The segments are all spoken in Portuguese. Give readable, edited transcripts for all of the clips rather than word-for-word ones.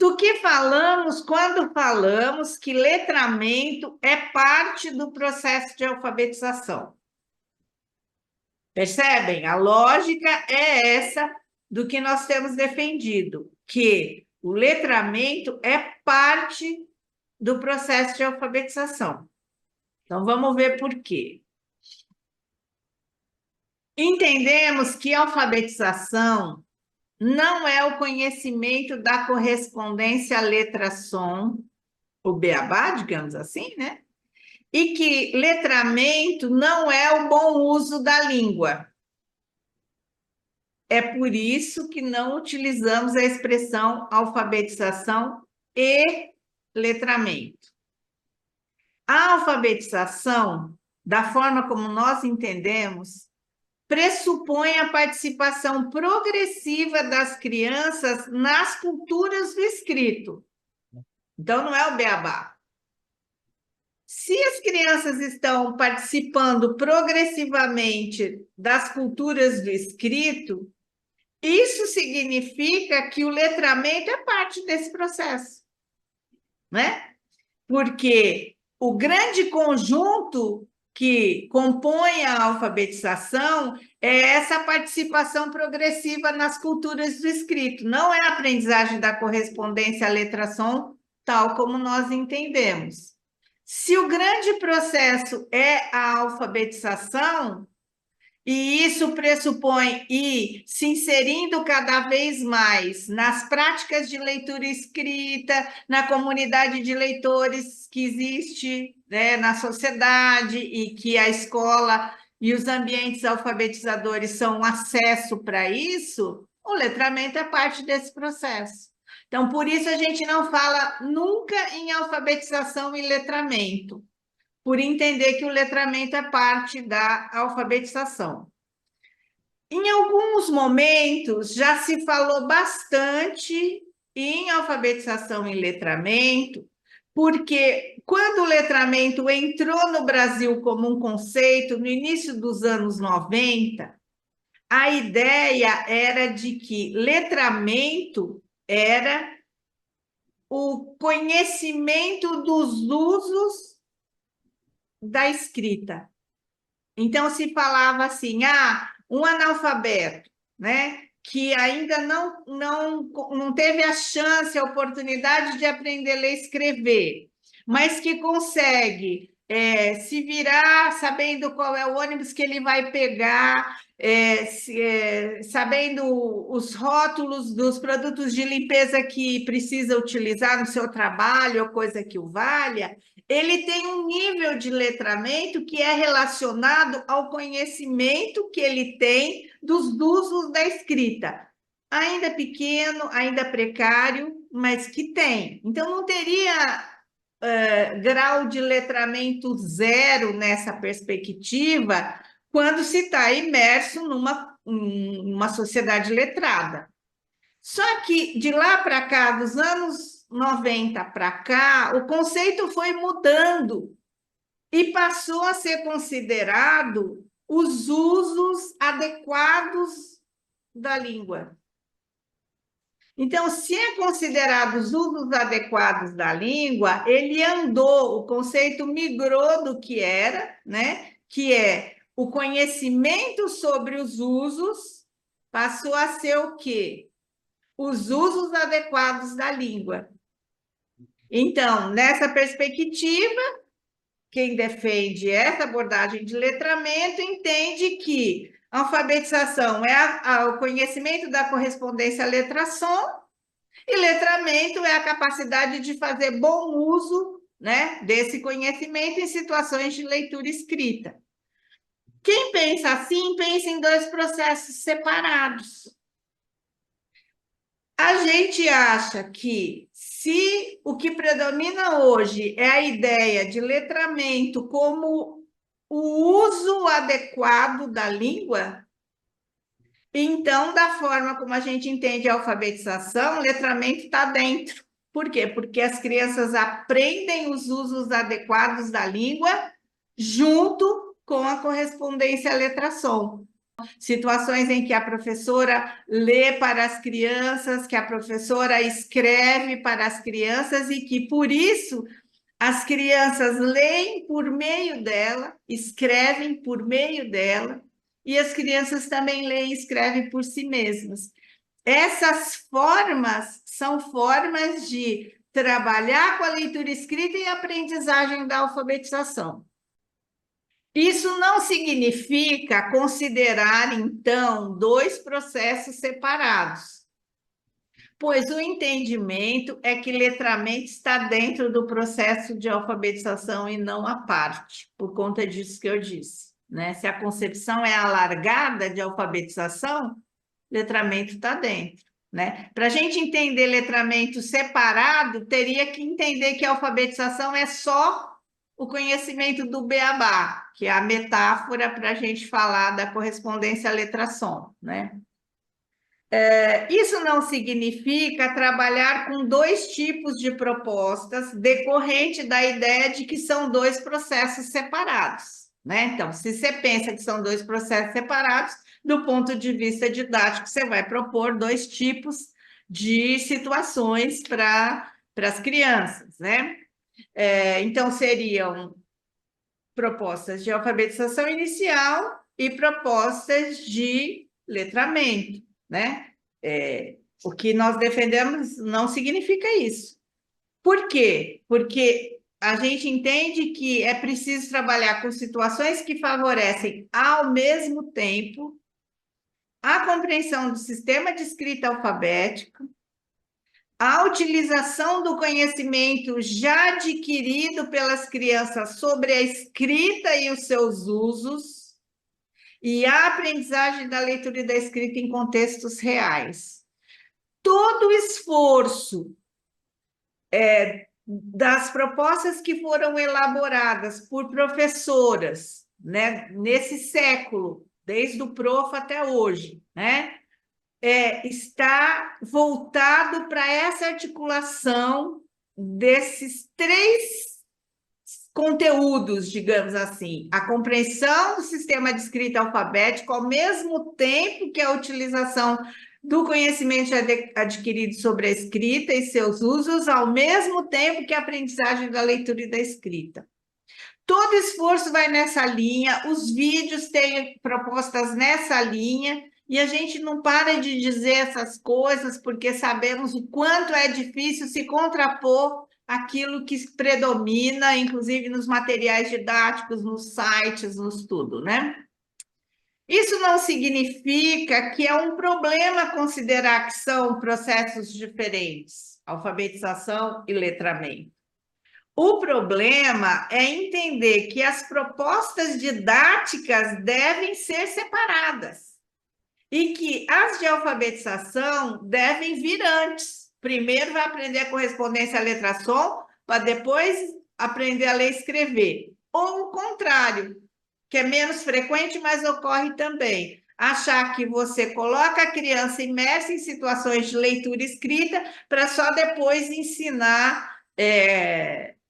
do que falamos quando falamos que letramento é parte do processo de alfabetização. Percebem? A lógica é essa do que nós temos defendido, que o letramento é parte do processo de alfabetização. Então, vamos ver por quê. Entendemos que a alfabetização não é o conhecimento da correspondência letra-som, o beabá, digamos assim, né? E que letramento não é o bom uso da língua. É por isso que não utilizamos a expressão alfabetização e letramento. A alfabetização, da forma como nós entendemos, pressupõe a participação progressiva das crianças nas culturas do escrito. Então, não é o beabá. Se as crianças estão participando progressivamente das culturas do escrito, isso significa que o letramento é parte desse processo, né? Porque o grande conjunto que compõe a alfabetização é essa participação progressiva nas culturas do escrito, não é a aprendizagem da correspondência à letra-som, tal como nós entendemos. Se o grande processo é a alfabetização, e isso pressupõe ir se inserindo cada vez mais nas práticas de leitura escrita, na comunidade de leitores que existe, né, na sociedade, e que a escola e os ambientes alfabetizadores são um acesso para isso, o letramento é parte desse processo. Então, por isso a gente não fala nunca em alfabetização e letramento, por entender que o letramento é parte da alfabetização. Em alguns momentos, já se falou bastante em alfabetização e letramento, porque quando o letramento entrou no Brasil como um conceito, no início dos anos 90, a ideia era de que letramento era o conhecimento dos usos da escrita. Então, se falava assim, um analfabeto, né, que ainda não teve a chance, a oportunidade de aprender a ler e escrever, mas que consegue se virar sabendo qual é o ônibus que ele vai pegar, sabendo os rótulos dos produtos de limpeza que precisa utilizar no seu trabalho, ou coisa que o valha, ele tem um nível de letramento que é relacionado ao conhecimento que ele tem dos usos da escrita. Ainda pequeno, ainda precário, mas que tem. Então, não teria grau de letramento zero nessa perspectiva quando se está imerso numa sociedade letrada. Só que de lá para cá, dos anos 90 para cá, o conceito foi mudando e passou a ser considerado os usos adequados da língua. Então, se é considerado os usos adequados da língua, ele andou, o conceito migrou do que era, né? Que é o conhecimento sobre os usos, passou a ser o quê? Os usos adequados da língua. Então, nessa perspectiva, quem defende essa abordagem de letramento entende que a alfabetização é o conhecimento da correspondência à letra-som, e letramento é a capacidade de fazer bom uso, né, desse conhecimento em situações de leitura escrita. Quem pensa assim, pensa em dois processos separados. A gente acha que se o que predomina hoje é a ideia de letramento como o uso adequado da língua, então, da forma como a gente entende a alfabetização, o letramento está dentro. Por quê? Porque as crianças aprendem os usos adequados da língua junto com a correspondência à letra-som. situações em que a professora lê para as crianças, que a professora escreve para as crianças e que, por isso, as crianças leem por meio dela, escrevem por meio dela, e as crianças também leem e escrevem por si mesmas. Essas formas são formas de trabalhar com a leitura escrita e a aprendizagem da alfabetização. Isso não significa considerar, então, dois processos separados, pois o entendimento é que letramento está dentro do processo de alfabetização e não à parte, por conta disso que eu disse, né? Se a concepção é alargada de alfabetização, letramento está dentro, né? Para a gente entender letramento separado, teria que entender que a alfabetização é só o conhecimento do beabá, que é a metáfora para a gente falar da correspondência letra-som, né? Isso não significa trabalhar com dois tipos de propostas decorrente da ideia de que são dois processos separados, né? Então, se você pensa que são dois processos separados, do ponto de vista didático, você vai propor dois tipos de situações para as crianças, né? Então, seriam propostas de alfabetização inicial e propostas de letramento, né? O que nós defendemos não significa isso. Por quê? Porque a gente entende que é preciso trabalhar com situações que favorecem, ao mesmo tempo, a compreensão do sistema de escrita alfabética, a utilização do conhecimento já adquirido pelas crianças sobre a escrita e os seus usos, e a aprendizagem da leitura e da escrita em contextos reais. Todo o esforço das propostas que foram elaboradas por professoras, né, nesse século, desde o prof até hoje, né, está voltado para essa articulação desses três conteúdos, digamos assim, a compreensão do sistema de escrita alfabético, ao mesmo tempo que a utilização do conhecimento adquirido sobre a escrita e seus usos, ao mesmo tempo que a aprendizagem da leitura e da escrita. Todo esforço vai nessa linha, os vídeos têm propostas nessa linha, e a gente não para de dizer essas coisas, porque sabemos o quanto é difícil se contrapor aquilo que predomina, inclusive nos materiais didáticos, nos sites, nos tudo, né? Isso não significa que é um problema considerar que são processos diferentes, alfabetização e letramento. O problema é entender que as propostas didáticas devem ser separadas e que as de alfabetização devem vir antes. Primeiro vai aprender a correspondência à letra-som, para depois aprender a ler e escrever. Ou o contrário, que é menos frequente, mas ocorre também. Achar que você coloca a criança imersa em situações de leitura e escrita para só depois ensinar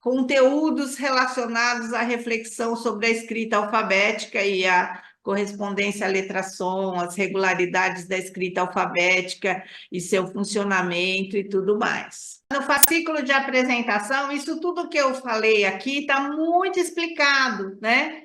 conteúdos relacionados à reflexão sobre a escrita alfabética e a correspondência à letra-som, as regularidades da escrita alfabética e seu funcionamento e tudo mais. No fascículo de apresentação, isso tudo que eu falei aqui está muito explicado, né?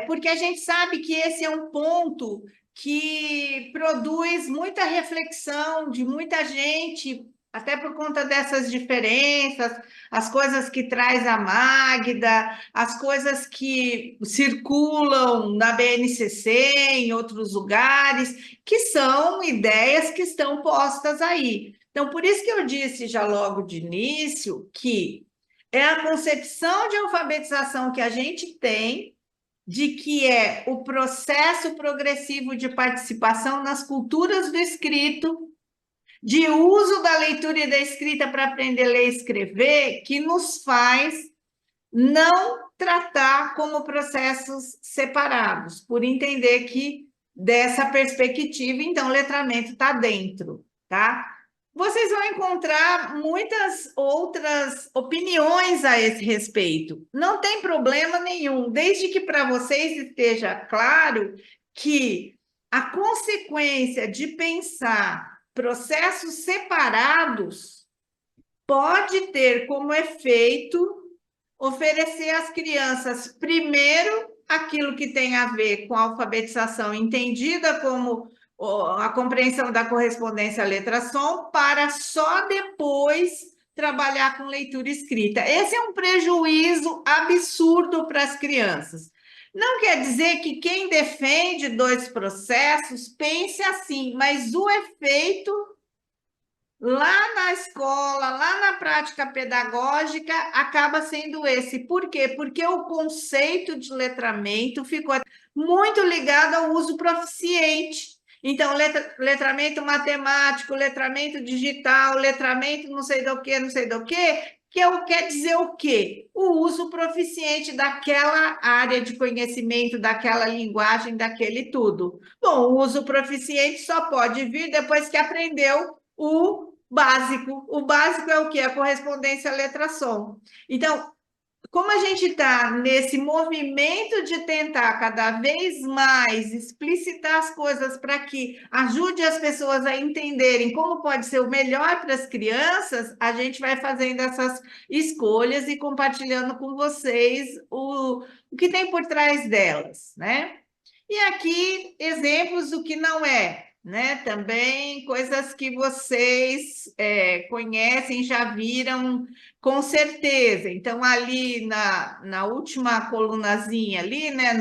Porque a gente sabe que esse é um ponto que produz muita reflexão de muita gente, até por conta dessas diferenças, as coisas que traz a Magda, as coisas que circulam na BNCC, em outros lugares, que são ideias que estão postas aí. Então, por isso que eu disse já logo de início que é a concepção de alfabetização que a gente tem de que é o processo progressivo de participação nas culturas do escrito, de uso da leitura e da escrita para aprender a ler e escrever, que nos faz não tratar como processos separados, por entender que dessa perspectiva, então, o letramento está dentro, tá? Vocês vão encontrar muitas outras opiniões a esse respeito. Não tem problema nenhum, desde que para vocês esteja claro que a consequência de pensar processos separados pode ter como efeito oferecer às crianças, primeiro, aquilo que tem a ver com a alfabetização entendida como a compreensão da correspondência à letra som, para só depois trabalhar com leitura escrita. Esse é um prejuízo absurdo para as crianças. Não quer dizer que quem defende dois processos pense assim, mas o efeito lá na escola, lá na prática pedagógica, acaba sendo esse. Por quê? Porque o conceito de letramento ficou muito ligado ao uso proficiente. Então, letramento matemático, letramento digital, letramento não sei do que, não sei do que quer dizer o quê? O uso proficiente daquela área de conhecimento, daquela linguagem, daquele tudo. Bom, o uso proficiente só pode vir depois que aprendeu o básico. O básico é o quê? A correspondência letra-som. Então, como a gente está nesse movimento de tentar cada vez mais explicitar as coisas para que ajude as pessoas a entenderem como pode ser o melhor para as crianças, a gente vai fazendo essas escolhas e compartilhando com vocês o que tem por trás delas, né? E aqui, exemplos do que não é, né? Também coisas que vocês conhecem, já viram com certeza. Então, ali na última colunazinha, ali, né?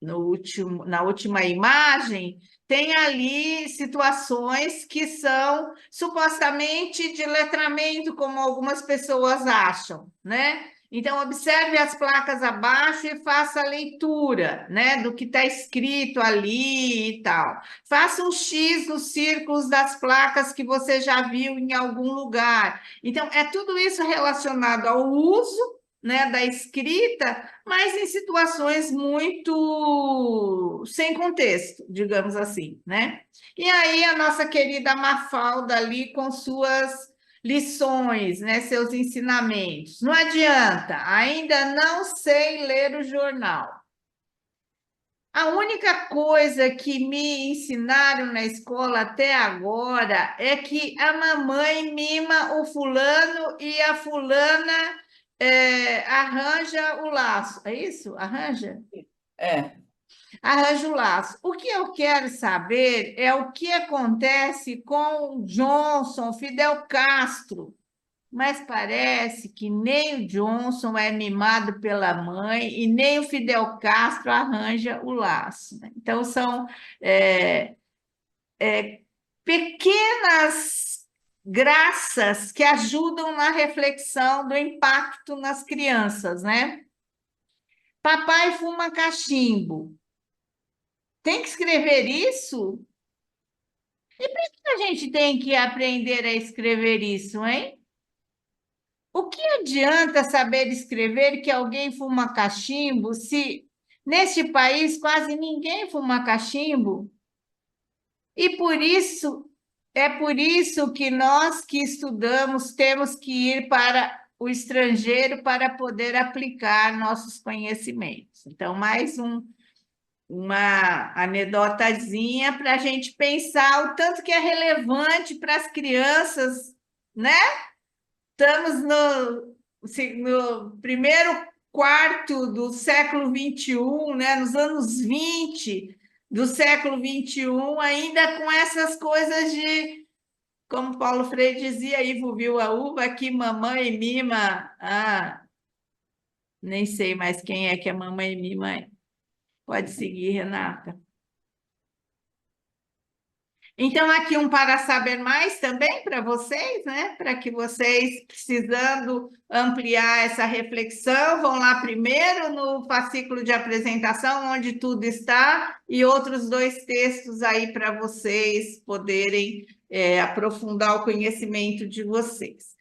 Na última imagem, tem ali situações que são supostamente de letramento, como algumas pessoas acham, né? Então, observe as placas abaixo e faça a leitura, né, do que está escrito ali e tal. Faça um X nos círculos das placas que você já viu em algum lugar. Então, é tudo isso relacionado ao uso, né, da escrita, mas em situações muito sem contexto, digamos assim, né? E aí a nossa querida Mafalda ali com suas lições, né, seus ensinamentos. Não adianta, ainda não sei ler o jornal. A única coisa que me ensinaram na escola até agora é que a mamãe mima o fulano e a fulana arranja o laço. É isso? Arranja? É. Arranja o laço. O que eu quero saber é o que acontece com Johnson, Fidel Castro. Mas parece que nem o Johnson é mimado pela mãe e nem o Fidel Castro arranja o laço, né? Então, são pequenas graças que ajudam na reflexão do impacto nas crianças, né? Papai fuma cachimbo. Tem que escrever isso? E por que a gente tem que aprender a escrever isso, hein? O que adianta saber escrever que alguém fuma cachimbo se neste país quase ninguém fuma cachimbo? E por isso que nós que estudamos temos que ir para o estrangeiro para poder aplicar nossos conhecimentos. Então, uma anedotazinha para a gente pensar o tanto que é relevante para as crianças, né? Estamos no primeiro quarto do século XXI, né? Nos anos 20 do século XXI, ainda com essas coisas de, como Paulo Freire dizia, Ivo viu a uva, que mamãe mima. Ah, nem sei mais quem é que a mamãe mima. Pode seguir, Renata. Então, aqui um para saber mais também para vocês, né? Para que vocês, precisando ampliar essa reflexão, vão lá primeiro no fascículo de apresentação, onde tudo está, e outros dois textos aí para vocês poderem aprofundar o conhecimento de vocês.